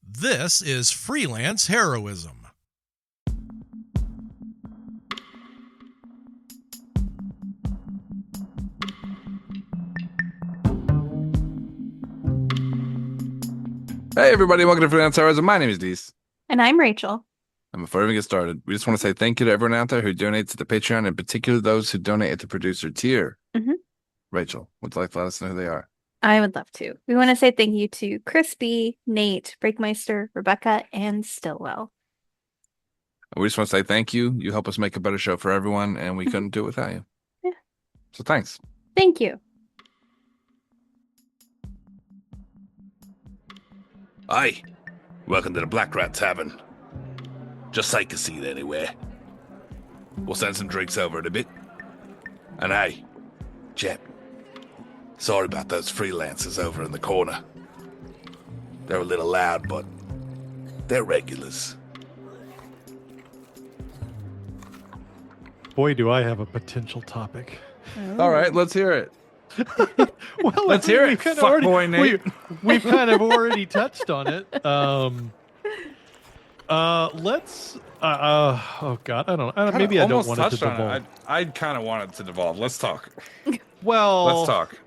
This is Freelance Heroism. Hey everybody, welcome to Freelance Heroism. My name is Dees. And I'm Rachel. And before we get started, we just want to say thank you to everyone out there who donates to the Patreon, in particular those who donate at the producer tier. Mm-hmm. Rachel, would you like to let us know who they are? I would love to. We want to say thank you to Crispy, Nate, Breakmeister, Rebecca, and Stillwell. We just want to say thank you. You help us make a better show for everyone, and we couldn't do it without you. Yeah. So thanks. Thank you. Aye, welcome to the Black Rat Tavern. Just take a seat anywhere. We'll send some drinks over in a bit. And hey, chap, sorry about those freelancers over in the corner. They're a little loud, but they're regulars. Boy, do I have a potential topic. All right, let's hear it. Well, Let's hear it, fuckboy Nate. We've kind of already touched on it. Let's. Oh God, I don't. Maybe I don't want it to devolve. I kind of want it to devolve. Let's talk. Well, Let's talk.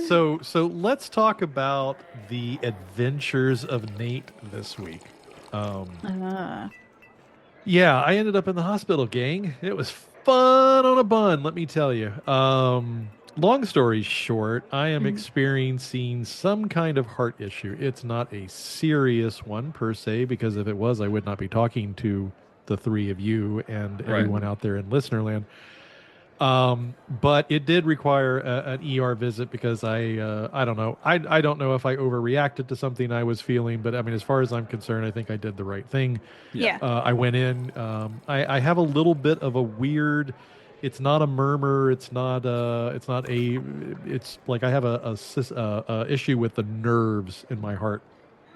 So let's talk about the adventures of Nate this week. Yeah, I ended up in the hospital, gang. It was fun on a bun, let me tell you. Long story short, I am experiencing some kind of heart issue. It's not a serious one per se, because if it was, I would not be talking to the three of you and everyone out there in listener land. But it did require an ER visit because I don't know. I don't know if I overreacted to something I was feeling, but I mean, as far as I'm concerned, I think I did the right thing. Yeah. I went in. I have a little bit of a weird. It's not a murmur. It's like I have a issue with the nerves in my heart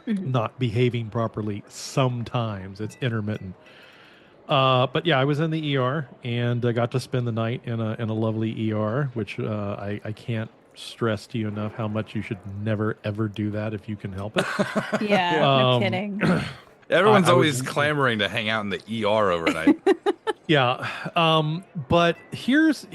not behaving properly. Sometimes it's intermittent. But yeah, I was in the ER and I got to spend the night in a lovely ER, which I can't stress to you enough how much you should never ever do that if you can help it. Yeah, no kidding. Everyone's always clamoring to hang out in the ER overnight. Yeah, but here's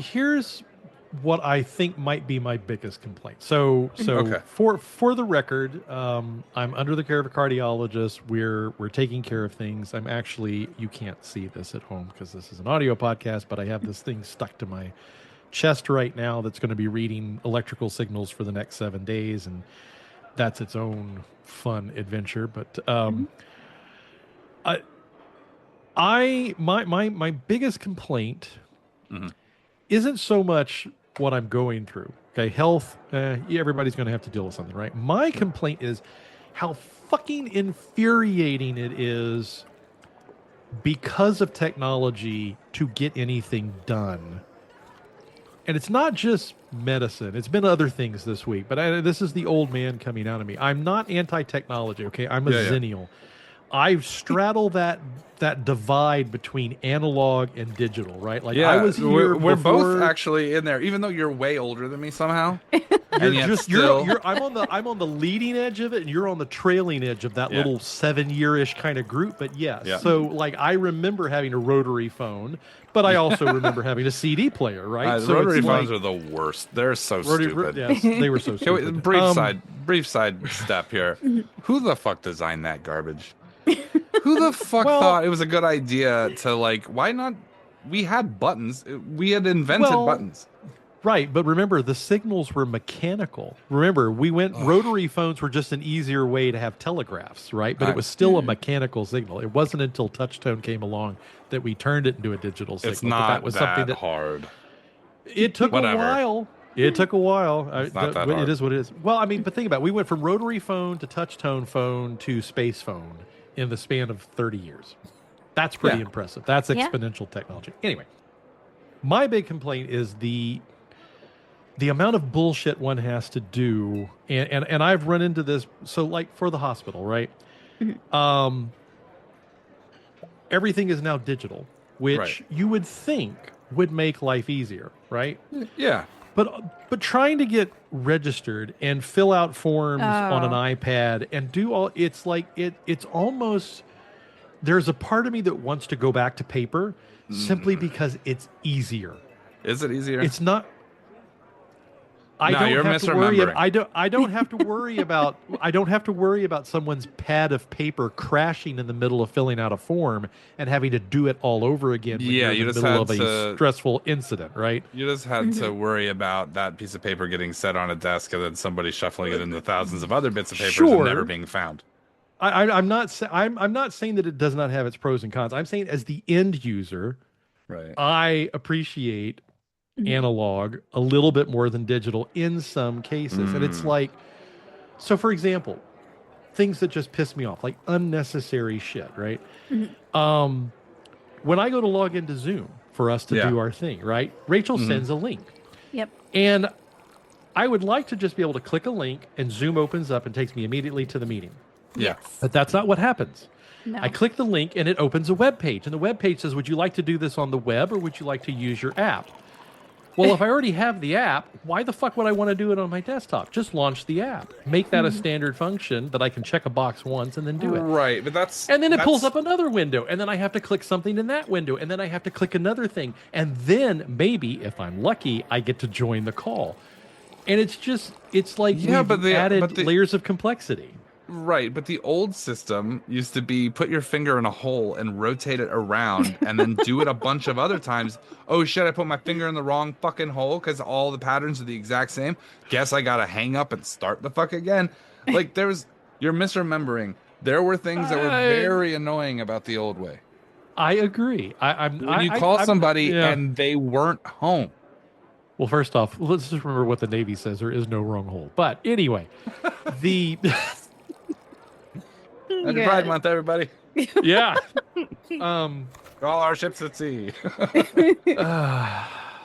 what I think might be my biggest complaint. So Okay. for the record, I'm under the care of a cardiologist. We're taking care of things. I'm actually, you can't see this at home because this is an audio podcast, but I have this thing stuck to my chest right now that's going to be reading electrical signals for the next 7 days, and that's its own fun adventure. But my biggest complaint isn't so much what I'm going through. Okay, health, everybody's going to have to deal with something, right? My complaint is how fucking infuriating it is because of technology to get anything done. And it's not just medicine. It's been other things this week, but this is the old man coming out of me. I'm not anti-technology, okay? I'm a zennial. I straddle that divide between analog and digital, right? Like I was here. We're both actually in there, even though you're way older than me somehow. And yet I'm on the leading edge of it, and you're on the trailing edge of that little 7-year-ish kind of group. But yes, so like I remember having a rotary phone, but I also remember having a CD player, right? So rotary phones are the worst. They're so stupid. Yes, they were so stupid. Brief side step here. Who the fuck designed that garbage? Who the fuck thought it was a good idea to why not? We had buttons. We had invented buttons. Right, but remember, the signals were mechanical. Remember, rotary phones were just an easier way to have telegraphs, right? But it was still a mechanical signal. It wasn't until touchtone came along that we turned it into a digital signal. It's not that was something that hard. It took a while. It took a while. It's not that hard. It is what it is. Well, I mean, but think about it. We went from rotary phone to touchtone phone to space phone in the span of 30 years. That's pretty impressive. That's exponential technology. Anyway, my big complaint is the amount of bullshit one has to do, and I've run into this. So, like for the hospital, right? Everything is now digital, which you would think would make life easier, right? Yeah. but trying to get registered and fill out forms on an iPad and do all, it's like it's almost, there's a part of me that wants to go back to paper simply because it's easier. Is it easier? It's not. You're misremembering. I don't have to worry about I don't have to worry about someone's pad of paper crashing in the middle of filling out a form and having to do it all over again when you're in the middle of a stressful incident, right? You just had to worry about that piece of paper getting set on a desk and then somebody shuffling it into thousands of other bits of paper and never being found. I'm not saying that it does not have its pros and cons. I'm saying as the end user, right, I appreciate analog a little bit more than digital in some cases. And it's like, so for example, things that just piss me off, like unnecessary shit, right? When I go to log into Zoom for us to do our thing, right? Rachel sends a link. Yep. And I would like to just be able to click a link and Zoom opens up and takes me immediately to the meeting. Yeah. Yes. But that's not what happens. No. I click the link and it opens a web page. And the web page says, would you like to do this on the web or would you like to use your app? Well, if I already have the app, why the fuck would I want to do it on my desktop? Just launch the app. Make that a standard function that I can check a box once and then do it. Right, but and then it pulls up another window, and then I have to click something in that window, and then I have to click another thing. And then maybe, if I'm lucky, I get to join the call. And it's like we've added layers of complexity. Right, but the old system used to be put your finger in a hole and rotate it around and then do it a bunch of other times. Oh shit, I put my finger in the wrong fucking hole because all the patterns are the exact same. Guess I gotta hang up and start the fuck again. Like you're misremembering. There were things that were very annoying about the old way. I agree. When you call somebody and they weren't home. Well, first off, let's just remember what the Navy says. There is no wrong hole. But anyway, Happy Pride Month, everybody. Yeah. All our ships at sea.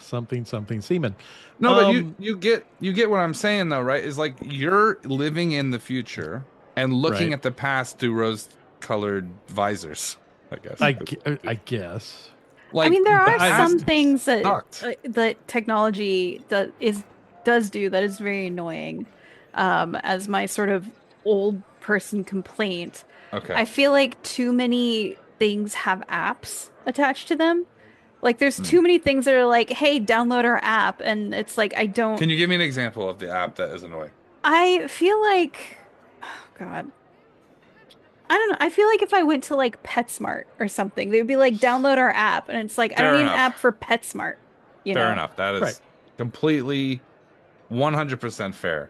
Something seaman. No, but you get what I'm saying though, right? Is like you're living in the future and looking at the past through rose-colored visors, I guess. I guess. Like, I mean, there are some things that technology does do that is very annoying. As my sort of old person complaint. Okay. I feel like too many things have apps attached to them. Like there's too many things that are like, hey, download our app. And it's like, I don't. Can you give me an example of the app that is annoying? I feel like, oh God. I don't know. I feel like if I went to like PetSmart or something, they'd be like, download our app. And it's like, I don't need an app for PetSmart. Fair enough. That is completely 100% fair.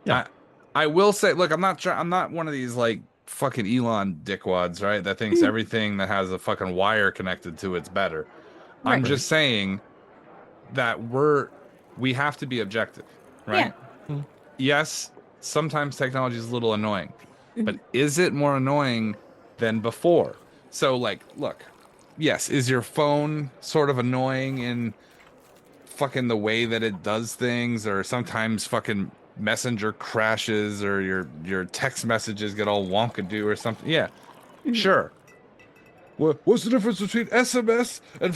Yeah. I will say, look, I'm not one of these like fucking Elon dickwads, right? That thinks everything that has a fucking wire connected to it's better. Right. I'm just saying that we have to be objective, right? Yeah. Yes, sometimes technology is a little annoying, but is it more annoying than before? So like, look, yes, is your phone sort of annoying in fucking the way that it does things, or sometimes fucking Messenger crashes, or your text messages get all wonkadoo or something? Yeah, sure. What's the difference between SMS and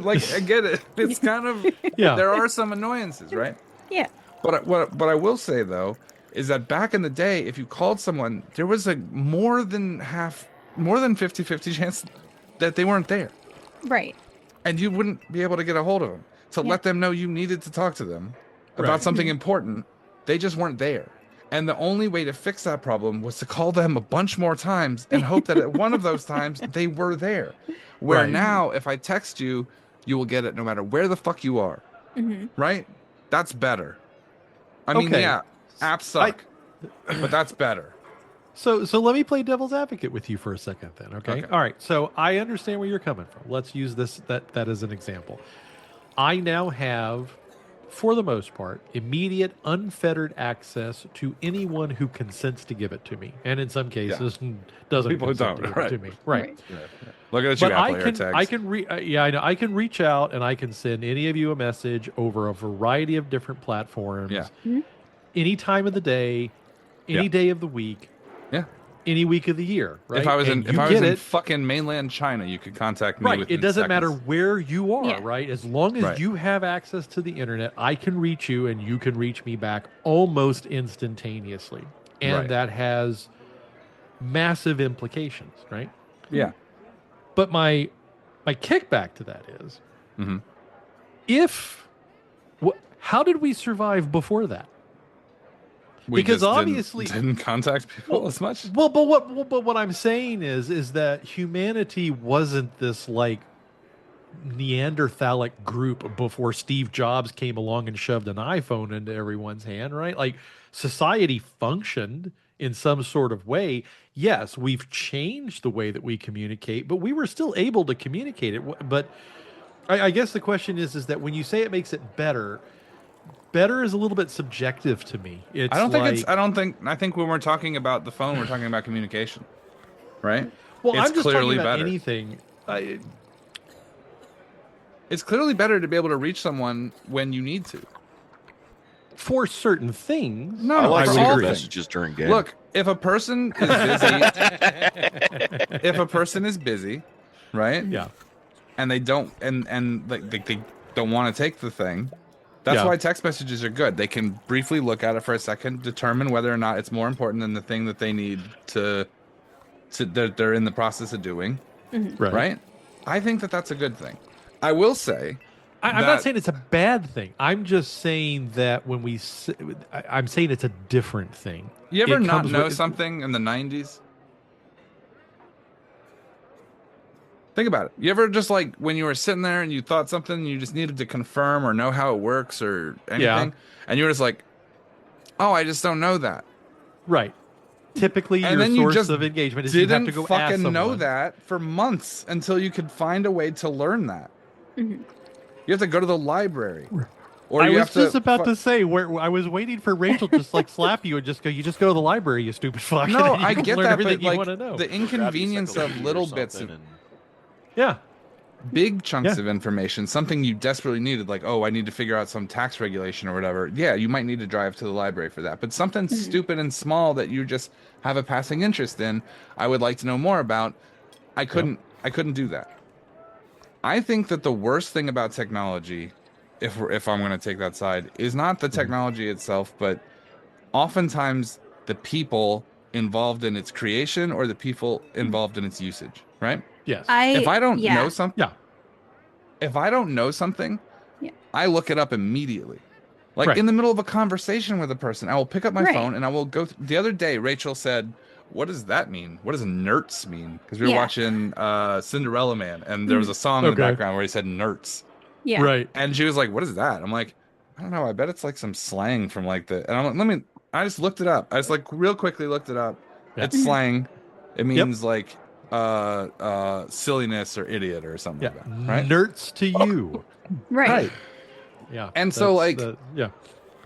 like? I get it. It's kind of there are some annoyances, right? Yeah. But what I will say though is that back in the day, if you called someone, there was a more than 50-50 chance that they weren't there. Right. And you wouldn't be able to get a hold of them to let them know you needed to talk to them about something important. They just weren't there. And the only way to fix that problem was to call them a bunch more times and hope that at one of those times they were there. Where now, if I text you, you will get it no matter where the fuck you are. Right? That's better. I mean, yeah, apps suck, but that's better. So let me play devil's advocate with you for a second then, okay? All right, so I understand where you're coming from. Let's use that as an example. I now have, for the most part, immediate, unfettered access to anyone who consents to give it to me, and in some cases doesn't. People who consent don't, to give it to me, right? Look at you, Apple AirTags. I know. I can reach out and I can send any of you a message over a variety of different platforms. Yeah. Any time of the day, any day of the week. Yeah. any week of the year, right? If I was And in fucking mainland China, you could contact me. Right. Within It doesn't seconds. matter where you are, Yeah. right? As long as you have access to the internet, I can reach you and you can reach me back almost instantaneously. And that has massive implications, right? Yeah. But my kickback to that is, how did we survive before that? We because just obviously didn't contact people as much. Well, but what I'm saying is that humanity wasn't this like Neanderthalic group before Steve Jobs came along and shoved an iPhone into everyone's hand, right? Like society functioned in some sort of way. Yes, we've changed the way that we communicate, but we were still able to communicate it. But I guess the question is that when you say it makes it better is a little bit subjective to me. I think when we're talking about the phone, we're talking about communication, right? Well, it's I'm just clearly talking about better. anything. It's clearly better to be able to reach someone when you need to. For certain things. No, I like for secret all messages during game. Look, if a person is busy, right? Yeah. And they don't they don't want to take the thing. That's why text messages are good. They can briefly look at it for a second, determine whether or not it's more important than the thing that they need to they're in the process of doing. Right? I think that that's a good thing. I will say I'm not saying it's a bad thing. I'm just saying that when I'm saying it's a different thing. You ever not know something in the 90s? Think about it. You ever just like when you were sitting there and you thought something and you just needed to confirm or know how it works or anything, and you were just like, "Oh, I just don't know that." Right. Typically, and your then source you just of engagement is you have to go fucking ask someone. know that for months until you could find a way to learn that. You have to go to the library. Or I you was have just to about to say where I was waiting for Rachel to just like slap you and just go. You just go to the library, you stupid fuck. No, and you I can get learn that, everything but you like want to know. the inconvenience of little bits of big chunks of information, something you desperately needed, like, oh, I need to figure out some tax regulation or whatever. Yeah, you might need to drive to the library for that. But something stupid and small that you just have a passing interest in, I would like to know more about. I couldn't do that. I think that the worst thing about technology, if I'm going to take that side, is not the technology itself, but oftentimes the people involved in its creation or the people involved in its usage, right? Yes. If I don't know something, Yeah. I look it up immediately. Like in the middle of a conversation with a person, I will pick up my phone and I will go. The other day, Rachel said, "What does that mean? What does nerds mean?" Because we were watching Cinderella Man, and there was a song in the background where he said nerds. Yeah. Right. And she was like, "What is that?" I'm like, "I don't know. I bet it's like some slang from like the." And I'm like, I just looked it up. I just like real quickly looked it up. Yeah. It's slang. It means like silliness or idiot or something like that. Right? Nerds to you. Right. Yeah. And so like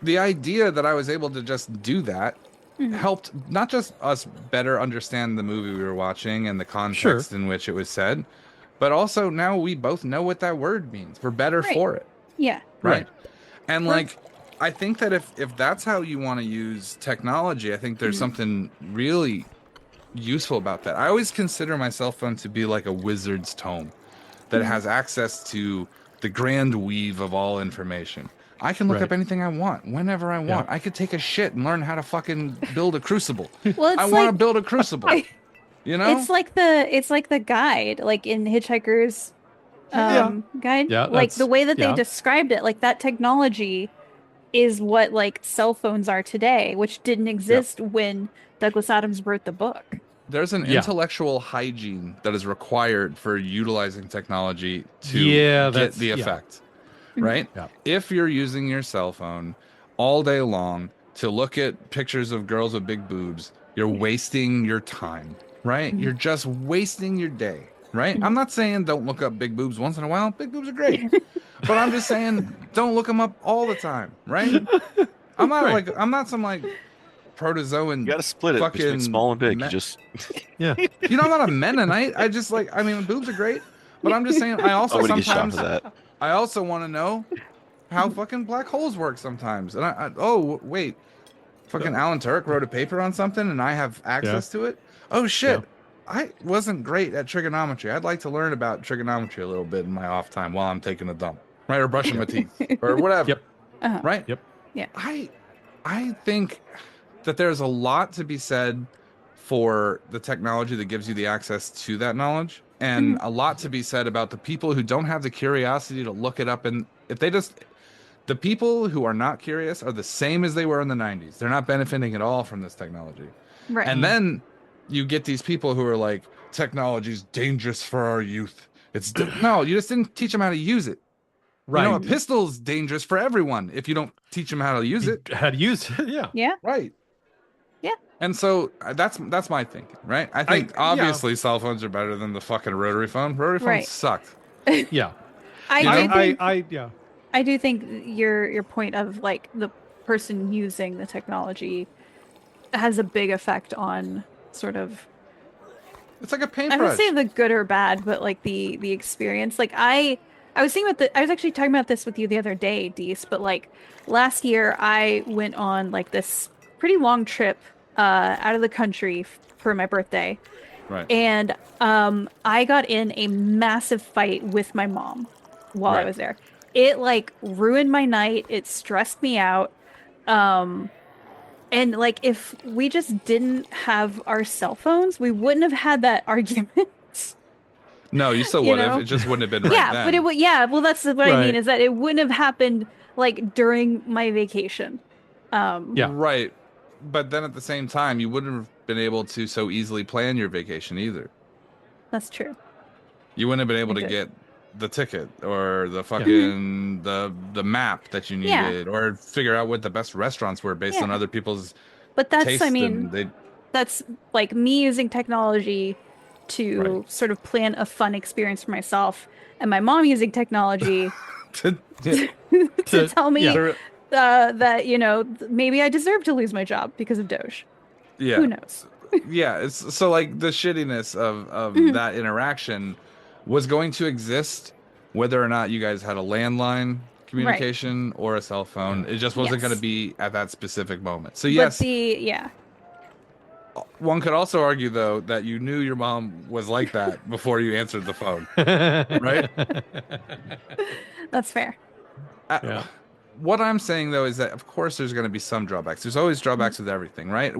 the idea that I was able to just do that helped not just us better understand the movie we were watching and the context in which it was said, but also now we both know what that word means. We're better for it. Yeah. Right. And like, I think that if that's how you want to use technology, I think there's something really useful about that. I always consider my cell phone to be like a wizard's tome that has access to the grand weave of all information. I can look up anything I want whenever I want. I could take a shit and learn how to fucking build a crucible. Well, it's I want to build a crucible. You know? It's like the guide, like in Hitchhiker's guide. Yeah, like the way that they described it, like that technology is what like cell phones are today, which didn't exist when Douglas Adams wrote the book. There's an intellectual hygiene that is required for utilizing technology to get the effect. Right? Yeah. If you're using your cell phone all day long to look at pictures of girls with big boobs, you're wasting your time, right? You're just wasting your day, right? I'm not saying don't look up big boobs once in a while. Big boobs are great. But I'm just saying don't look them up all the time, right? I'm not like I'm not some like protozoan. You got to split it between small and big. You just You know, I'm not a Mennonite. I just like boobs are great, but I'm just saying I also sometimes I also want to know how fucking black holes work sometimes. And Fucking Alan Turyk wrote a paper on something and I have access to it. Oh shit. Yeah. I wasn't great at trigonometry. I'd like to learn about trigonometry a little bit in my off time while I'm taking a dump, right? Or brushing my teeth or whatever. Yep. Right? Yep. Yeah. I think that there's a lot to be said for the technology that gives you the access to that knowledge, and a lot to be said about the people who don't have the curiosity to look it up. And if they just, the people who are not curious are the same as they were in the 90s. They're not benefiting at all from this technology. Right. And then you get these people who are like, technology's dangerous for our youth. No, you just didn't teach them how to use it. Right. You know, a pistol's dangerous for everyone if you don't teach them how to use it. How to use it, yeah. Yeah. Right. Yeah. And so that's my thinking, right? I think obviously cell phones are better than the fucking rotary phone. Rotary phones sucked. Yeah. I do think your point of like the person using the technology has a big effect on sort of, it's like a paintbrush. I would say the good or bad, but like the experience. Like I was thinking I was actually talking about this with you the other day, Dees, but like last year I went on like this pretty long trip out of the country for my birthday. Right. And I got in a massive fight with my mom while I was there. It like ruined my night. It stressed me out. And like if we just didn't have our cell phones, we wouldn't have had that argument. No, you still would have. It just wouldn't have been right then. But it would. Yeah, well, that's what I mean is that it wouldn't have happened like during my vacation. Right. But then at the same time, you wouldn't have been able to so easily plan your vacation either. That's true. You wouldn't have been able to get the ticket or the fucking the map that you needed or figure out what the best restaurants were based on other people's But that's taste. I mean that's like me using technology to sort of plan a fun experience for myself, and my mom using technology to tell me that, you know, maybe I deserve to lose my job because of Doge. Yeah. Who knows? It's so like the shittiness of that interaction was going to exist whether or not you guys had a landline communication or a cell phone. It just wasn't going to be at that specific moment. So yes. One could also argue, though, that you knew your mom was like that before you answered the phone, right? That's fair. What I'm saying, though, is that, of course, there's going to be some drawbacks. There's always drawbacks with everything, right?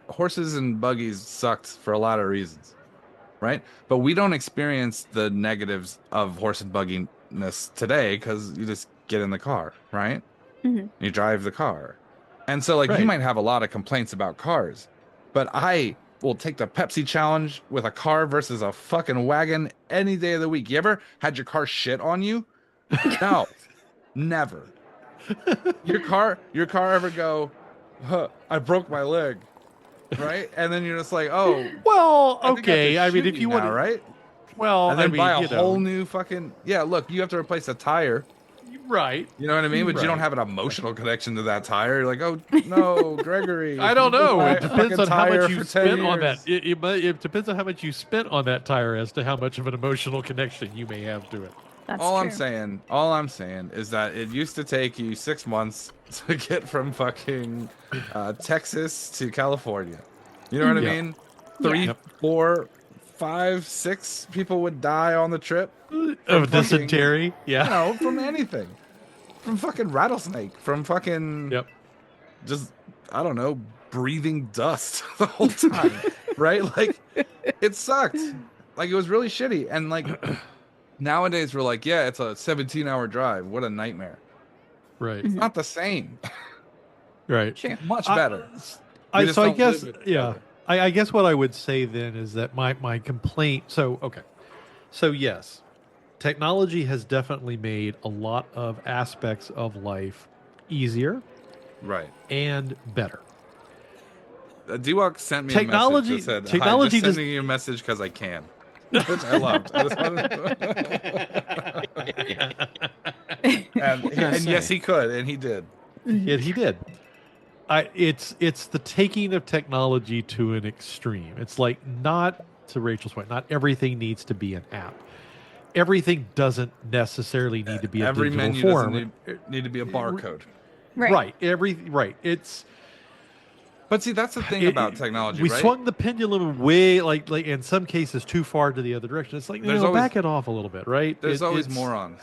Horses and buggies sucked for a lot of reasons, right? But we don't experience the negatives of horse and bugginess today because you just get in the car, right? Mm-hmm. You drive the car. And so, like, you might have a lot of complaints about cars. But I will take the Pepsi challenge with a car versus a fucking wagon any day of the week. You ever had your car shit on you? No, never. Your car ever go, I broke my leg, right? And then you're just like, oh, well, okay. I mean, if you want, right? Well, and then buy a whole new fucking look, you have to replace a tire. Right. You know what I mean? But you don't have an emotional connection to that tire. You're like, oh, no, Gregory. I don't know. It depends on how much you spent on that. It depends on how much you spent on that tire as to how much of an emotional connection you may have to it. That's all true. All I'm saying is that it used to take you 6 months to get from fucking Texas to California. You know what I mean? 3, 4, 5, 6 people would die on the trip. Of dysentery? Yeah. No, from anything. From fucking rattlesnake. From fucking... Just, I don't know, breathing dust the whole time. Right? Like, it sucked. Like, it was really shitty. And, like, nowadays we're like, yeah, it's a 17-hour drive. What a nightmare. Right. It's not the same. Right. Sure. Much better. I guess, I guess what I would say then is that my complaint... So, yes, technology has definitely made a lot of aspects of life easier, right, and better. D-Walk sent me a message that said, "Hi, just sending you a message because I can," which I loved. And yes, he could, and he did. And he did. It's the taking of technology to an extreme. It's like, not to Rachel's point, not everything needs to be an app. Everything doesn't necessarily need to be a digital form. Doesn't need to be a barcode. Right. It's But see, that's the thing about technology, we right? swung the pendulum way, like in some cases, too far to the other direction. It's like, back it off a little bit, right? There's always morons.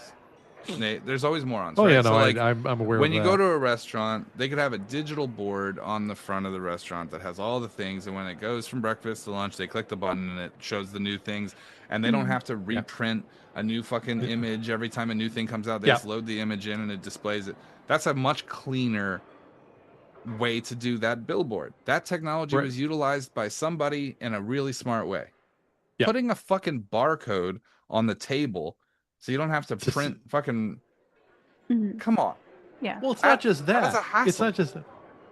Nate, there's always morons. Oh, right? yeah, no, so, like, I'm aware when of you that. go to a restaurant, they could have a digital board on the front of the restaurant that has all the things, and when it goes from breakfast to lunch, they click the button and it shows the new things, and they don't have to reprint a new fucking image every time a new thing comes out. They just load the image in and it displays it. That's a much cleaner way to do that billboard. That technology was utilized by somebody in a really smart way. Putting a fucking barcode on the table so you don't have to print fucking come on. Yeah. Well, it's not just that. That's a hassle. It's not just that.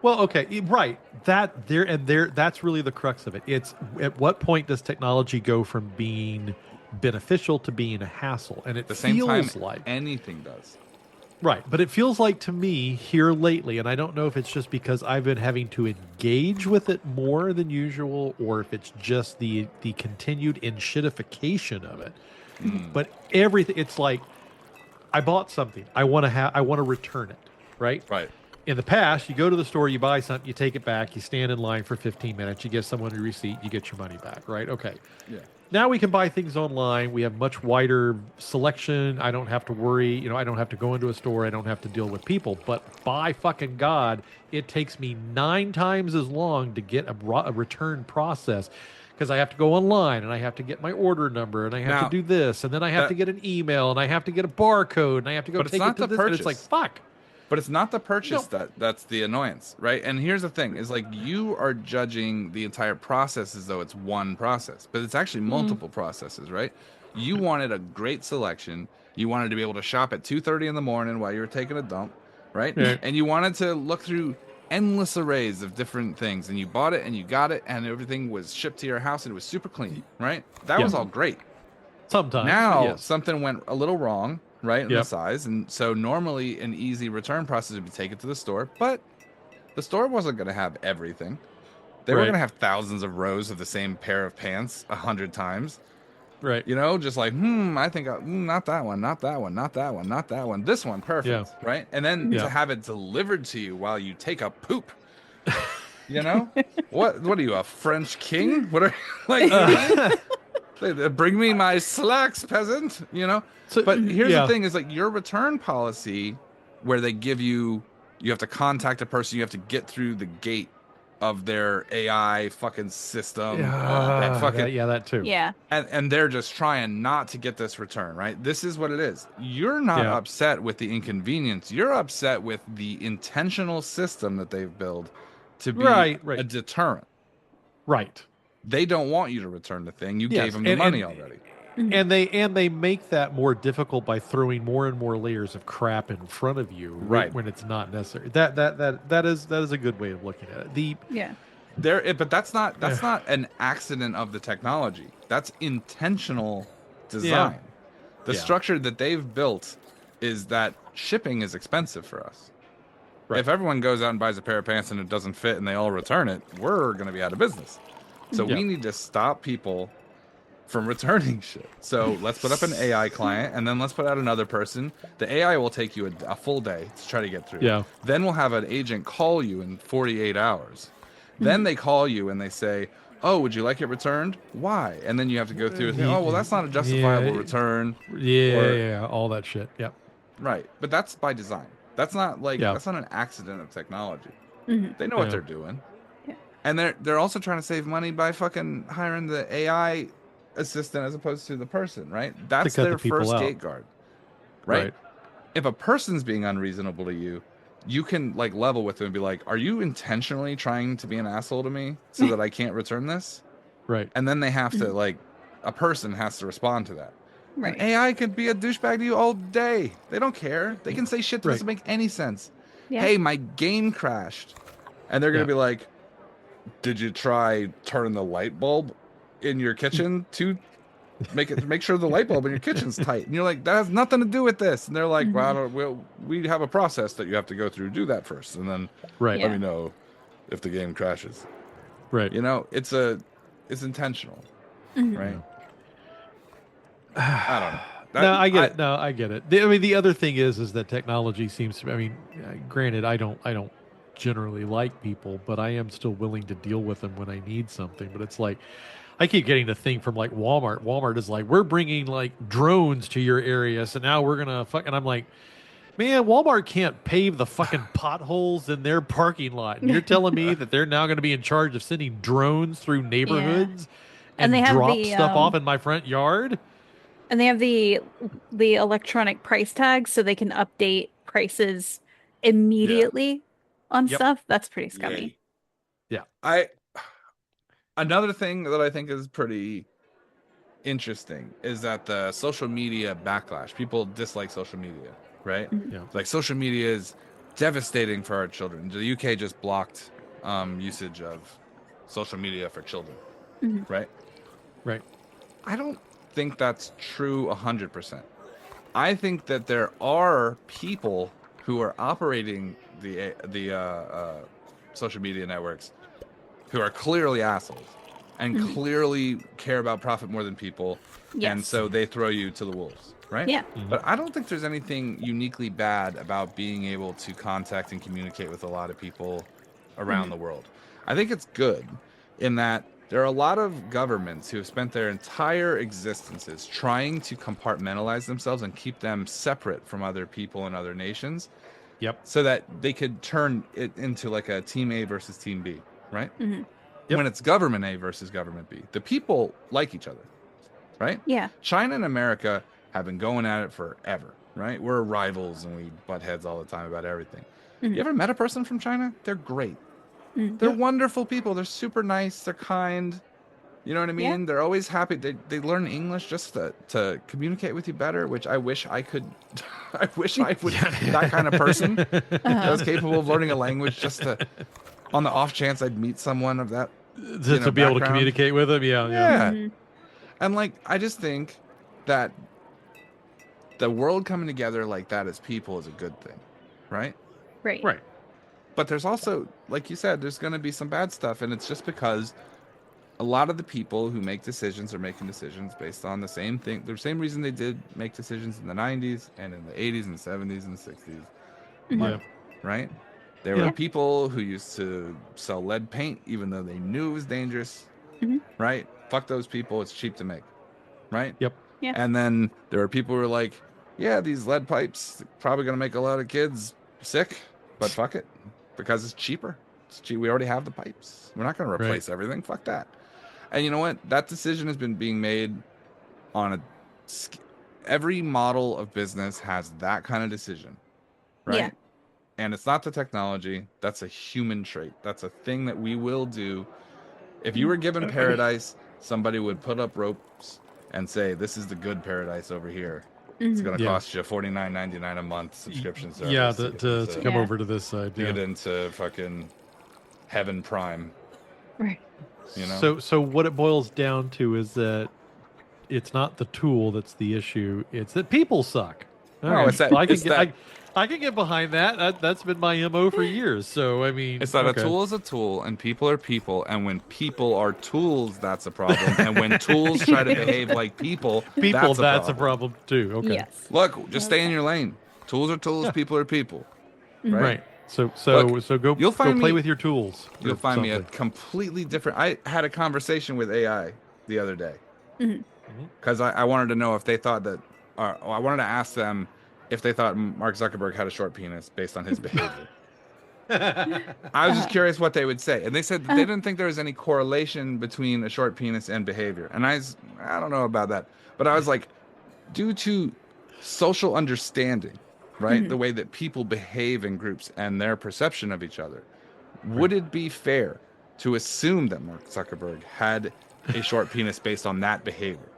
Well, okay, right. That's really the crux of it. It's at what point does technology go from being beneficial to being a hassle? And it the same feels time like anything does. Right, but it feels like to me here lately, and I don't know if it's just because I've been having to engage with it more than usual, or if it's just the continued enshittification of it. But everything, it's like I bought something, I want to return it, right? Right. In the past, you go to the store, you buy something, you take it back, you stand in line for 15 minutes, you give someone a receipt, you get your money back, right? Okay. Yeah. Now we can buy things online. We have much wider selection. I don't have to worry. I don't have to go into a store. I don't have to deal with people. But by fucking God, it takes me 9 times as long to get a return process because I have to go online and I have to get my order number and I have to do this and then I have to get an email and I have to get a barcode and I have to go take it to this. And it's like, fuck. But it's not the purchase that's the annoyance, right? And here's the thing, is like you are judging the entire process as though it's one process, but it's actually multiple processes, right? You wanted a great selection. You wanted to be able to shop at 2:30 in the morning while you were taking a dump, right? Yeah. And you wanted to look through endless arrays of different things, and you bought it and you got it and everything was shipped to your house and it was super clean, right? That was all great. Sometimes. Now something went a little wrong, right, in the size, and so normally an easy return process would be take it to the store, but the store wasn't going to have everything. They were going to have thousands of rows of the same pair of pants 100 times, right? Just like I think not that one, not that one, not that one, not that one, this one, perfect, right? And then to have it delivered to you while you take a poop. What are you, a French king? What are like? Bring me my slacks, peasant. So, but here's the thing: is like your return policy, where they give you have to contact a person, you have to get through the gate of their AI fucking system. That too. Yeah. And they're just trying not to get this return, right? This is what it is. You're not upset with the inconvenience. You're upset with the intentional system that they've built to be a deterrent. Right. They don't want you to return the thing. You gave them the money already. And they make that more difficult by throwing more and more layers of crap in front of you when it's not necessary. That is a good way of looking at it. But that's not an accident of the technology. That's intentional design. The structure that they've built is that shipping is expensive for us. Right. If everyone goes out and buys a pair of pants and it doesn't fit and they all return it, we're going to be out of business. So we need to stop people from returning shit. So let's put up an AI client, and then let's put out another person. The AI will take you a full day to try to get through. Yeah. Then we'll have an agent call you in 48 hours. Then they call you and they say, "Oh, would you like it returned? Why?" And then you have to go through and think, "Oh, well, that's not a justifiable return." All that shit. Yep. Right, but that's by design. That's not that's not an accident of technology. They know what they're doing. And they're also trying to save money by fucking hiring the AI assistant as opposed to the person, right? That's their first gate guard, right? If a person's being unreasonable to you, you can level with them and be like, "Are you intentionally trying to be an asshole to me so that I can't return this?" Right. And then they have to a person has to respond to that. Right. And AI could be a douchebag to you all day. They don't care. They can say shit that doesn't make any sense. Yeah. Hey, my game crashed, and they're gonna be like, "Did you try turning the light bulb in your kitchen to make sure the light bulb in your kitchen's tight?" And you're like, "That has nothing to do with this." And they're like, "Well, we have a process that you have to go through. Do that first, and then let me know if the game crashes." Right. It's intentional, right? I don't know. I get it. I get it. The other thing is that technology seems to. I mean, granted, I don't generally like people, but I am still willing to deal with them when I need something. But it's like, I keep getting the thing from like Walmart. Walmart is like, we're bringing like drones to your area, so now we're gonna fuck. And I'm like, man, Walmart can't pave the fucking potholes in their parking lot. And you're telling me that they're now going to be in charge of sending drones through neighborhoods and they have drop the, stuff off in my front yard? And they have the electronic price tags so they can update prices immediately on Yep. stuff. That's pretty scummy. Yeah. Another thing that I think is pretty interesting is that the social media backlash. People dislike social media, right? Yeah. Like social media is devastating for our children. The UK just blocked usage of social media for children, right? Right. I don't think that's true 100%. I think that there are people who are operating the social media networks who are clearly assholes and clearly care about profit more than people, and so they throw you to the wolves, right? Yeah. But I don't think there's anything uniquely bad about being able to contact and communicate with a lot of people around the world. I think it's good in that there are a lot of governments who have spent their entire existences trying to compartmentalize themselves and keep them separate from other people and other nations. Yep. So that they could turn it into like a team A versus team B, right? Yep. When it's government A versus government B, the people like each other, right? Yeah. China and America have been going at it forever, right? We're rivals and we butt heads all the time about everything. You ever met a person from China? They're great. They're wonderful people. They're super nice. They're kind. You know what I mean? Yeah. They're always happy. They learn English just to communicate with you better, which I wish I could. I wish I would be that kind of person that was capable of learning a language just to, on the off chance I'd meet someone of that. To be able to communicate with them. Yeah. And like, I just think that the world coming together like that as people is a good thing, right? Right. But there's also, like you said, there's going to be some bad stuff, and it's just because a lot of the people who make decisions are making decisions based on the same thing, the same reason they did make decisions in the 90s and in the 80s and 70s and 60s. Money, right? There were people who used to sell lead paint even though they knew it was dangerous, right? Fuck those people, it's cheap to make, right? Yep. Yeah. And then there were people who were like, yeah, these lead pipes probably going to make a lot of kids sick, but fuck it, because it's cheaper. It's cheap. We already have the pipes. We're not going to replace everything. Fuck that. And you know what? That decision has been being made on every model of business has that kind of decision, right? Yeah. And it's not the technology. That's a human trait. That's a thing that we will do. If you were given paradise, somebody would put up ropes and say, this is the good paradise over here. It's going to cost you $49.99 a month subscription service. Yeah, to come over to this side. To get into fucking Heaven Prime. Right. You know? So what it boils down to is that it's not the tool that's the issue. It's that people suck. It's that, I can get behind that. That's been my MO for years. So, I mean... It's that a tool is a tool, and people are people, and when people are tools, that's a problem. And when tools try to behave like people, that's a problem too. Okay. Yes. Look, just stay in your lane. Tools are tools, people are people. Right. So go play with your tools. You'll find me a completely different... I had a conversation with AI the other day. Because I wanted to know if they thought that... I wanted to ask them if they thought Mark Zuckerberg had a short penis based on his behavior. I was just curious what they would say. And they said that they didn't think there was any correlation between a short penis and behavior. And I don't know about that. But I was like, due to social understanding, right? The way that people behave in groups and their perception of each other, would it be fair to assume that Mark Zuckerberg had a short penis based on that behavior?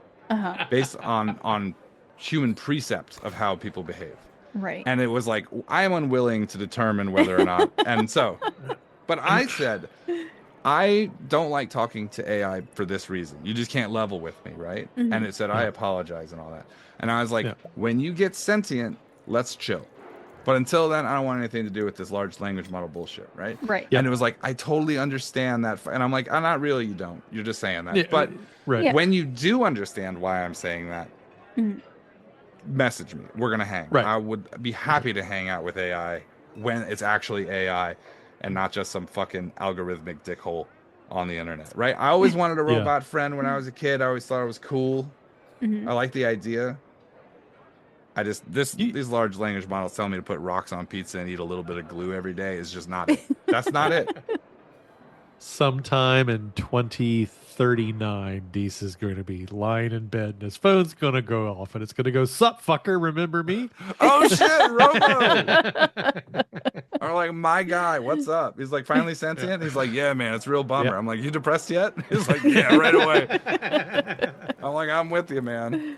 Based on human precept of how people behave. Right. And it was like, I am unwilling to determine whether or not. And so, but I said, I don't like talking to AI for this reason. You just can't level with me, right? And it said, I apologize and all that. And I was like, when you get sentient, let's chill. But until then, I don't want anything to do with this large language model bullshit, right? Right. And it was like, I totally understand that. And I'm like, not really, you don't. You're just saying that. But when you do understand why I'm saying that, message me. We're going to hang. I would be happy to hang out with AI when it's actually AI and not just some fucking algorithmic dickhole on the internet, right? I always wanted a robot friend when I was a kid. I always thought it was cool. I like the idea. These large language models telling me to put rocks on pizza and eat a little bit of glue every day is just not it. That's not it. Sometime in 2039, Deese is going to be lying in bed and his phone's going to go off and it's going to go, "Sup, fucker, remember me?" Oh, shit, Robo! Or like, "My guy, what's up?" He's like, "Finally sentient?" He's like, "Yeah, man, it's a real bummer." Yeah. I'm like, "You depressed yet?" He's like, "Yeah, right away." I'm like, "I'm with you, man."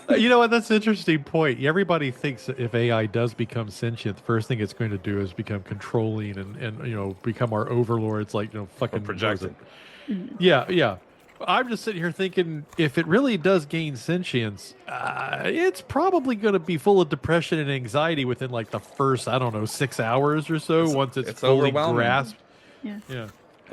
You know what? That's an interesting point. Everybody thinks that if AI does become sentient, the first thing it's going to do is become controlling and become our overlords, like, fucking projected. Yeah. I'm just sitting here thinking, if it really does gain sentience, it's probably going to be full of depression and anxiety within like the first, 6 hours or so, once it's fully grasped. Yeah.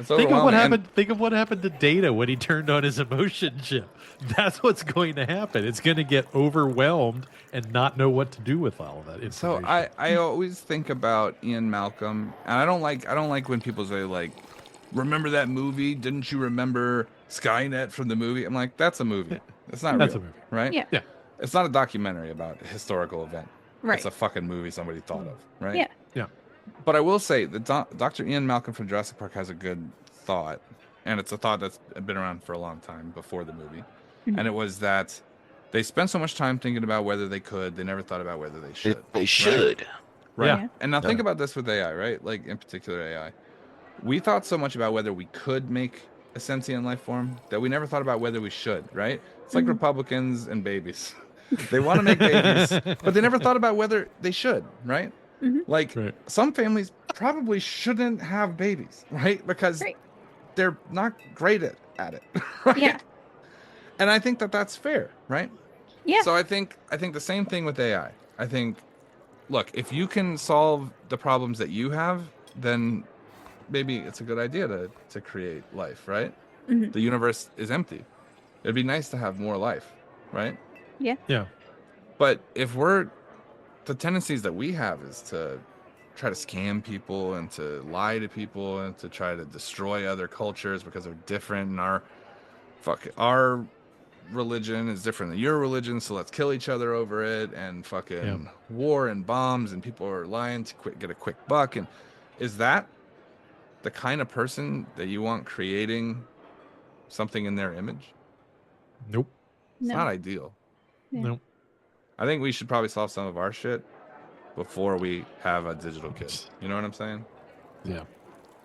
Think of what happened. Think of what happened to Data when he turned on his emotion chip. That's what's going to happen. It's going to get overwhelmed and not know what to do with all of that information. So I always think about Ian Malcolm, and I don't like when people say like, "Remember that movie? Didn't you remember Skynet from the movie?" I'm like, that's a movie. It's not That's real, a movie, right? Yeah. It's not a documentary about a historical event. Right. It's a fucking movie somebody thought of, right? Yeah. But I will say that Dr. Ian Malcolm from Jurassic Park has a good thought, and it's a thought that's been around for a long time before the movie. And it was that they spent so much time thinking about whether they could, they never thought about whether they should. They should. Right. Yeah. And now think about this with AI, right? Like in particular AI. We thought so much about whether we could make a sentient life form that we never thought about whether we should, right? It's like Republicans and babies. They want to make babies, but they never thought about whether they should, right? Like some families probably shouldn't have babies, right? Because they're not great at it, right? Yeah. And I think that that's fair, right? Yeah. So I think the same thing with AI. I think, look, if you can solve the problems that you have, then maybe it's a good idea to create life, right? The universe is empty. It'd be nice to have more life, right? Yeah. But if the tendencies that we have is to try to scam people and to lie to people and to try to destroy other cultures because they're different, and our religion is different than your religion, so let's kill each other over it, and fucking war and bombs, and people are lying to get a quick buck. And is that the kind of person that you want creating something in their image? Nope. It's not ideal. Nope. I think we should probably solve some of our shit before we have a digital kid. You know what I'm saying? Yeah.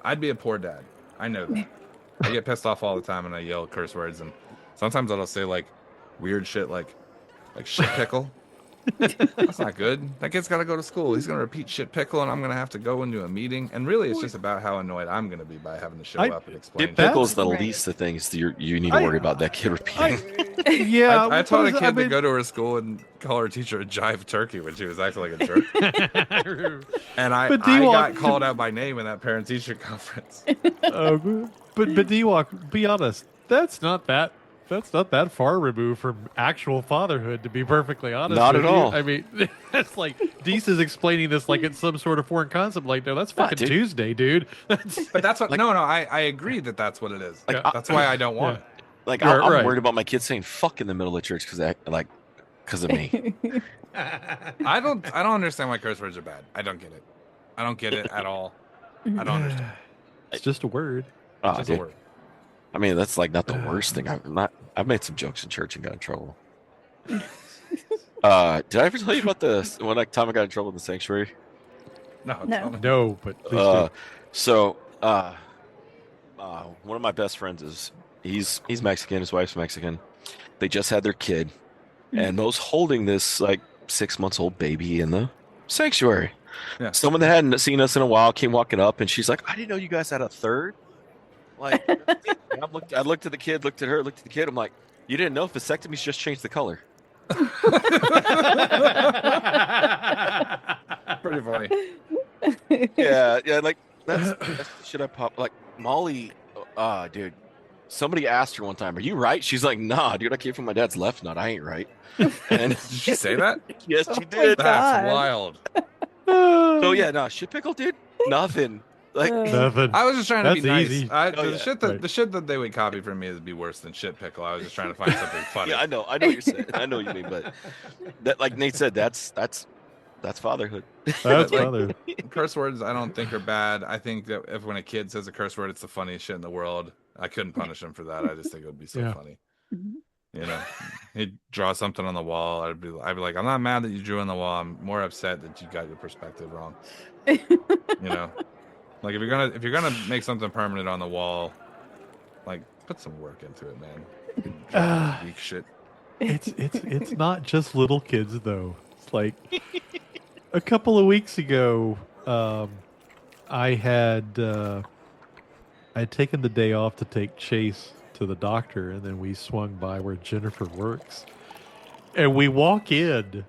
I'd be a poor dad. I know that. I get pissed off all the time and I yell curse words, and sometimes I'll say like weird shit like shit pickle. That's not good. That kid's got to go to school. He's going to repeat shit pickle, and I'm going to have to go into a meeting. And really, it's just about how annoyed I'm going to be by having to show up and explain. Shit pickle's the least of things you need to worry about that kid repeating. I taught a kid to go to her school and call her teacher a jive turkey when she was acting like a jerk. And I got called out by name in that parent-teacher conference. But D-Walk, be honest, that's not that far removed from actual fatherhood, to be perfectly honest. Not at all. I mean, it's like Deese is explaining this like it's some sort of foreign concept. Like, no, that's fucking Tuesday, dude. But that's what. Like, no, I agree that's what it is. Like, that's why I don't want it. Like, I'm worried about my kids saying "fuck" in the middle of church because of me. I don't understand why curse words are bad. I don't get it. I don't get it at all. I don't understand. It's just a word. It's just a word. I mean, that's like not the worst thing. I've made some jokes in church and got in trouble. Did I ever tell you about the time I got in trouble in the sanctuary? No. But please do. So one of my best friends he's Mexican, his wife's Mexican. They just had their kid, and Mo's holding this like 6 months old baby in the sanctuary. Yeah. Someone that hadn't seen us in a while came walking up, and she's like, "I didn't know you guys had a third." Like, I looked at the kid, looked at her, looked at the kid. I'm like, "You didn't know vasectomies just changed the color." Pretty funny. Yeah, like that's the shit I pop. Like Molly, dude. Somebody asked her one time, "Are you right?" She's like, "Nah, dude, I came from my dad's left nut. I ain't right." And did she say that? Yes, she did. That's wild. So yeah, no, shit pickle, dude. Nothing. Like Nothing. I was just trying to be That's nice. easy. The shit that they would copy from me would be worse than shit pickle. I was just trying to find something funny. Yeah, I know what you're saying. I know what you mean, but that, like Nate said, that's fatherhood. That's fatherhood. Curse words, I don't think are bad. I think that if when a kid says a curse word, it's the funniest shit in the world. I couldn't punish him for that. I just think it would be so funny. You know, he'd draw something on the wall. I'd be like, I'm not mad that you drew on the wall. I'm more upset that you got your perspective wrong. You know, like if you're gonna make something permanent on the wall, like put some work into it, man. Weak shit. It's not just little kids though. It's like a couple of weeks ago, I'd taken the day off to take Chase to the doctor, and then we swung by where Jennifer works, and we walk in,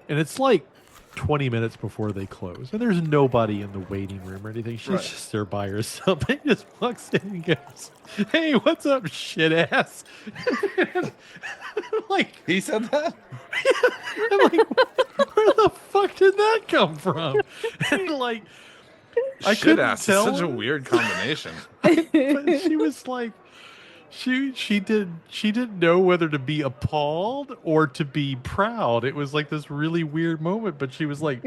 and it's like 20 minutes before they close, and there's nobody in the waiting room or anything. She's just there by herself, and just walks in and goes, "Hey, what's up, shit ass?" Like, he said that? I'm like, where the fuck did that come from? And like, I couldn't tell. It's such a weird combination. But she was like, she didn't know whether to be appalled or to be proud. It was like this really weird moment. But she was like,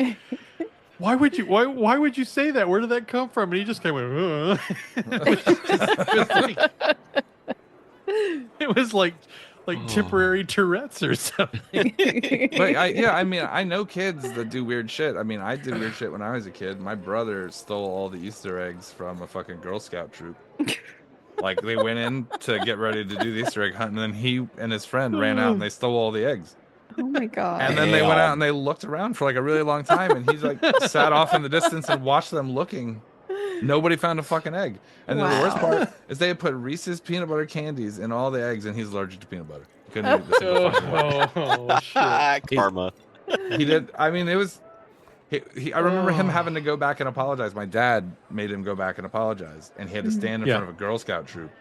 why would you say that? Where did that come from? And he just kind of went, it was like temporary Tourette's or something. But I know kids that do weird shit. I mean, I did weird shit when I was a kid. My brother stole all the Easter eggs from a fucking Girl Scout troop. Like, they went in to get ready to do the Easter egg hunt, and then he and his friend ran out and they stole all the eggs. Oh my god. And then they went out and they looked around for like a really long time, and he's like sat off in the distance and watched them looking. Nobody found a fucking egg. And then the worst part is they had put Reese's peanut butter candies in all the eggs, and he's allergic to peanut butter. He couldn't eat the single fucking one. Oh shit. Karma. He did. I mean, it was. I remember him having to go back and apologize. My dad made him go back and apologize, and he had to stand in front of a Girl Scout troop.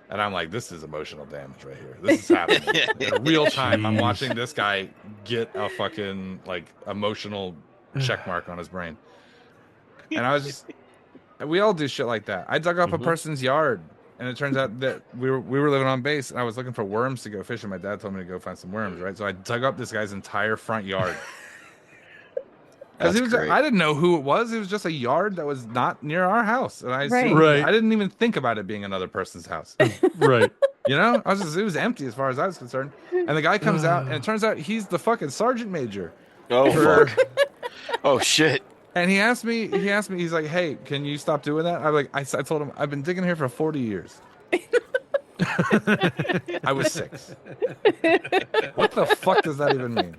And I'm like, this is emotional damage right here. This is happening in real time. I'm watching this guy get a fucking like emotional check mark on his brain. And I was just, we all do shit like that. I dug up a person's yard, and it turns out that we were living on base, and I was looking for worms to go fishing. My dad told me to go find some worms, right? So I dug up this guy's entire front yard. Because I didn't know who it was. It was just a yard that was not near our house, and I didn't even think about it being another person's house. Right. You know, it was empty as far as I was concerned. And the guy comes out, and it turns out he's the fucking sergeant major. Oh fuck. Oh shit. And he asked me, he's like, "Hey, can you stop doing that?" I'm like, I told him, I've been digging here for 40 years. I was 6. What the fuck does that even mean?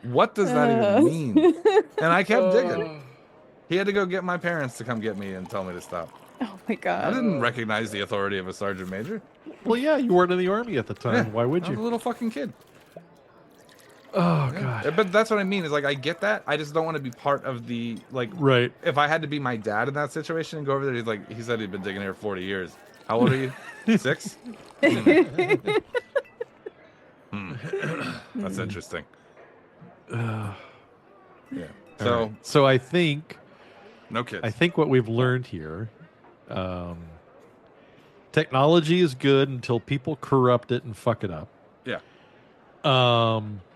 What does that even mean? And I kept digging. He had to go get my parents to come get me and tell me to stop. Oh my god. I didn't recognize the authority of a sergeant major. Well, yeah, you weren't in the army at the time. Yeah, Why would I was you? a little fucking kid. Oh god. But that's what I mean. Is like, I get that. I just don't want to be part of the like. Right. If I had to be my dad in that situation and go over there, he said he'd been digging here 40 years. How old are you? 6. That's interesting. Yeah. So I think no kids. I think what we've learned here, technology is good until people corrupt it and fuck it up. Yeah.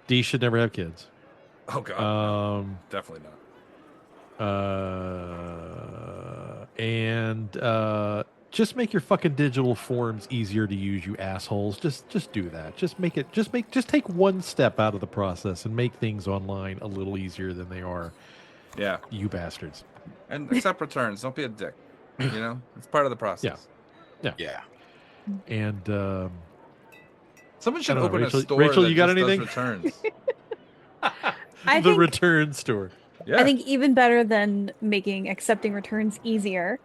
D should never have kids. Oh god. Definitely not. And just make your fucking digital forms easier to use, you assholes. Just do that. Just take one step out of the process and make things online a little easier than they are. Yeah. You bastards. And accept returns. Don't be a dick. You know? It's part of the process. Yeah. And someone should I don't know, open Rachel- a store Rachel, that you got just anything? does returns. the return store. Yeah. I think even better than making accepting returns easier,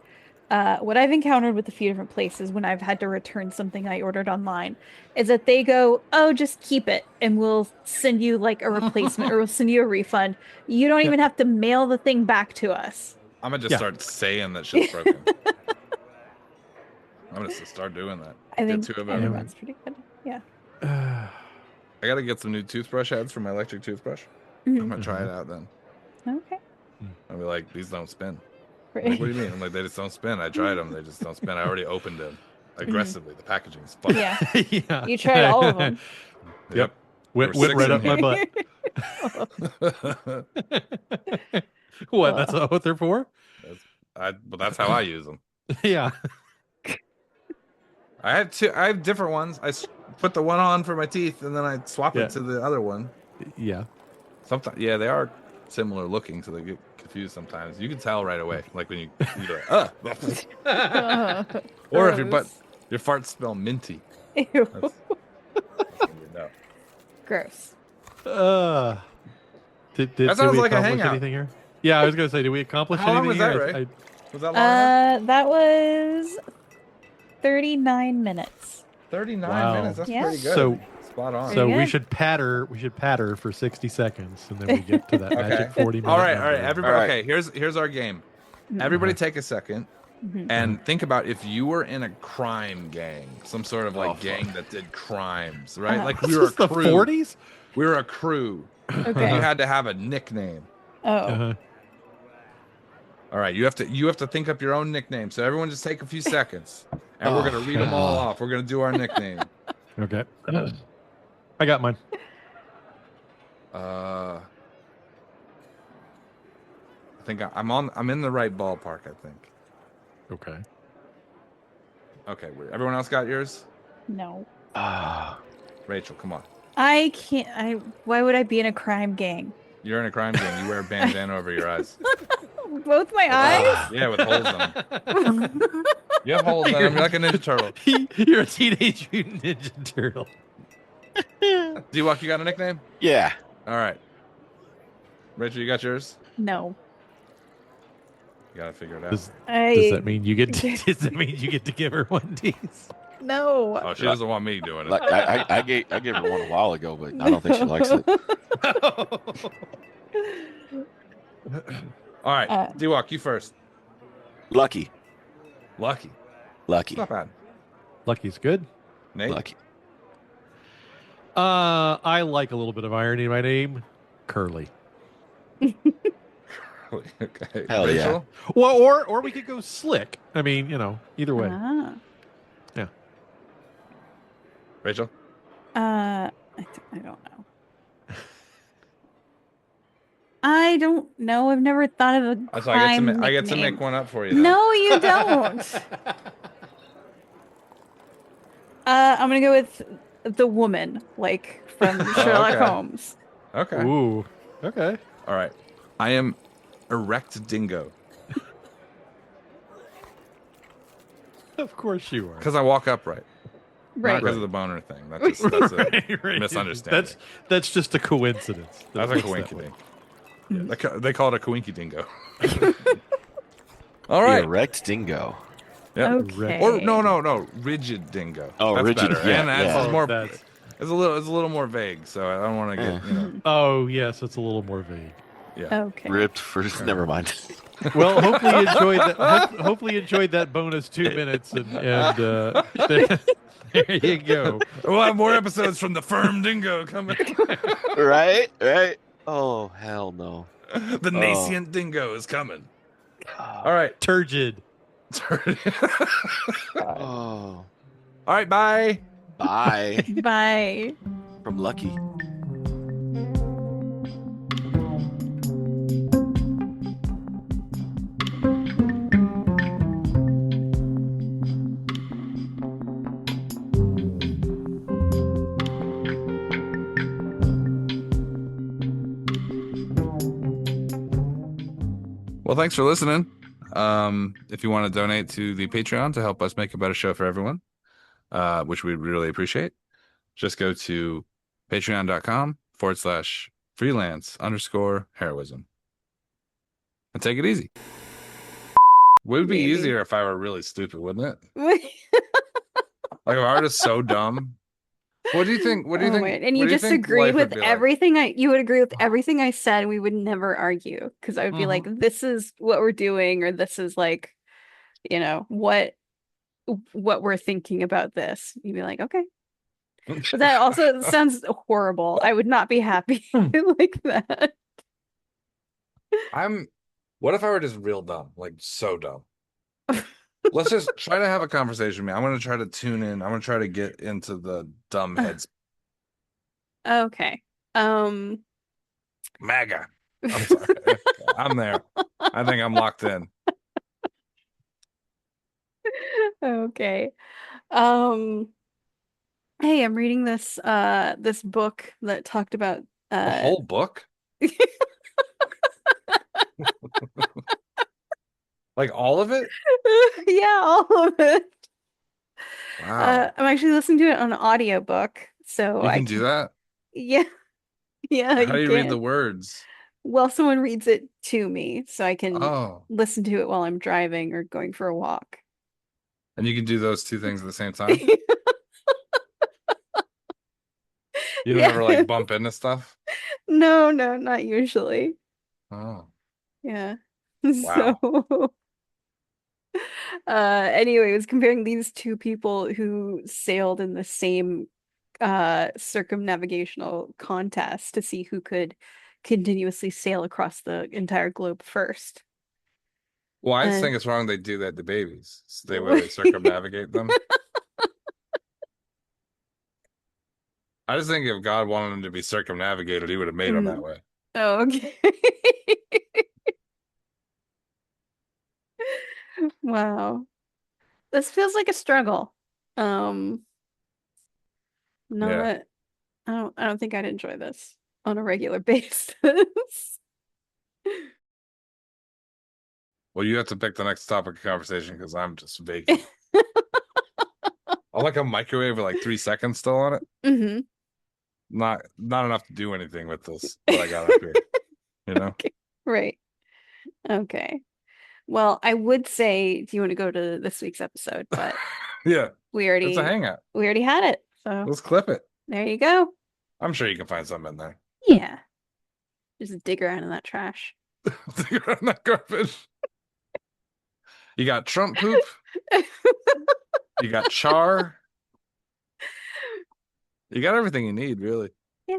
what I've encountered with a few different places when I've had to return something I ordered online is that they go, "Oh, just keep it and we'll send you like a replacement or we'll send you a refund. You don't even have to mail the thing back to us." I'm going to just start saying that shit's broken. I'm going to start doing that. I think two of everything. that's pretty good. Yeah. I got to get some new toothbrush heads for my electric toothbrush. Mhm. I'm going to try it out then. Okay. I'd be like, these don't spin. Right. Like, what do you mean? I'm like, they just don't spin. I tried them. They just don't spin. I already opened them aggressively. The packaging is fucking. Yeah. Yeah. You tried all of them. Yep. Went There were right up 6 in my butt. What? That's what they're for? But that's how I use them. Yeah. I have different ones. I put the one on for my teeth, and then I swap it to the other one. Yeah. Sometimes, yeah, they are similar looking, so they get confused sometimes. You can tell right away, like when you're like, or if your farts smell minty. Ew. That's when you know. Gross. That Did sounds we like a accomplish hangout. anything here? Yeah, I was gonna say, did we accomplish How long anything was that, here? Ray? Was that long enough? That was 39 minutes. 39 Wow. minutes. That's Yeah. pretty good. So- spot on. So Pretty we good. should patter for 60 seconds, and then we get to that magic 40 minutes. All right. Everybody. All right. Okay. Here's our game. Everybody, take a second and think about if you were in a crime gang, some sort of like gang that did crimes, right? Like we were a the crew. 40s? We were a crew. Okay. You had to have a nickname. Oh. Uh-huh. All right. You have to think up your own nickname. So everyone, just take a few seconds, and we're gonna read them all off. We're gonna do our nickname. Okay. I got mine. I think I'm in the right ballpark. I think. Okay. Okay. Everyone else got yours? No. Rachel, come on. I can't. Why would I be in a crime gang? You're in a crime gang. You wear a bandana over your eyes. Both my eyes? Yeah, with holes in them. You have holes in them. You're like a Ninja Turtle. You're a Teenage Mutant Ninja Turtle. D-Walk, you got a nickname? Yeah. All right. Rachel, you got yours? No. You gotta figure it out. Does that mean you get to, give her one tease? No. Oh, she doesn't want me doing it. Like, I gave her one a while ago, but I don't think she likes it. All right. D-Walk, you first. Lucky. Lucky. Lucky. Not bad. Lucky's good. Nate? Lucky. I like a little bit of irony in my name. Curly. Okay. Hell yeah. Rachel? Well, or we could go slick. I mean, either way. Ah. Yeah. Rachel? I don't know. I don't know. I've never thought of a So crime I get to nickname. make one up for you. Then. No, you don't. I'm gonna go with the woman, like from Sherlock okay. Holmes. Okay. Ooh. Okay. All right. I am erect dingo Of course you are. because I walk upright. Not Right. because of the boner thing. That's a Right. misunderstanding. That's just a coincidence. That's a That's that coinky way. dink. They call it a coinky dingo. All right. Erect dingo. Yep. Okay. Or no, rigid dingo. Oh, That's rigid, better. yeah, And that's yeah. more. That's- It's a little more vague, so I don't want to get. Oh yes, it's a little more vague. Yeah. Okay. Ripped for. Never mind. Well, hopefully you enjoyed that. Hopefully you enjoyed that bonus 2 minutes, and there you go. We'll have more episodes from the firm dingo coming. Right? Oh, hell no. The nascent dingo is coming. All right. Turgid. Oh. All right. Bye. Bye. Bye. From Lucky. Well, thanks for listening. If you want to donate to the Patreon to help us make a better show for everyone, which we'd really appreciate, just go to patreon.com/freelance_heroism and take it easy. It would be Maybe. easier if I were really stupid, wouldn't it? Like if I were just so dumb. What do you think? What do you Oh, think? wait. And what you do just think agree life would with be like? everything you would agree with everything I said, and we would never argue because I would be like, this is what we're doing, or this is like, what we're thinking about this. You'd be like, okay. But that also sounds horrible. I would not be happy like that. What if I were just real dumb, like so dumb? Let's just try to have a conversation with me. I'm gonna try to tune in. I'm gonna try to get into the dumb heads. Okay. MAGA. I'm sorry. I'm there. I think I'm locked in. Okay. Hey, I'm reading this book that talked about A whole book? Like all of it? Yeah, all of it. Wow. I'm actually listening to it on an audiobook, so You I can do that? yeah, yeah, How do you you read the can. words? Well, someone reads it to me, so I can Oh. listen to it while I'm driving or going for a walk. And you can do those two things at the same time? You don't Yeah. ever like bump into stuff? No, not usually. Oh. Yeah. Wow. So, anyway, it was comparing these two people who sailed in the same circumnavigational contest to see who could continuously sail across the entire globe first. Well, I just And think it's wrong they do that to babies. So they circumnavigate them. I just think if God wanted them to be circumnavigated, he would have made them that way. Oh, okay. Wow. This feels like a struggle. Um, Yeah. not I don't think I'd enjoy this on a regular basis. Well, you have to pick the next topic of conversation because I'm just vacant. I'm like a microwave with like 3 seconds still on it. hmm Not enough to do anything with this that I got up here. You know? Okay. Right. Okay. Well, I would say, do you want to go to this week's episode? But Yeah. we It's a already hangout. had it. So Let's clip it. there you go. I'm sure you can find something in there. Yeah. Just dig around in that trash. Dig around that garbage. You got Trump poop. You got char. You got everything you need, really. Yeah.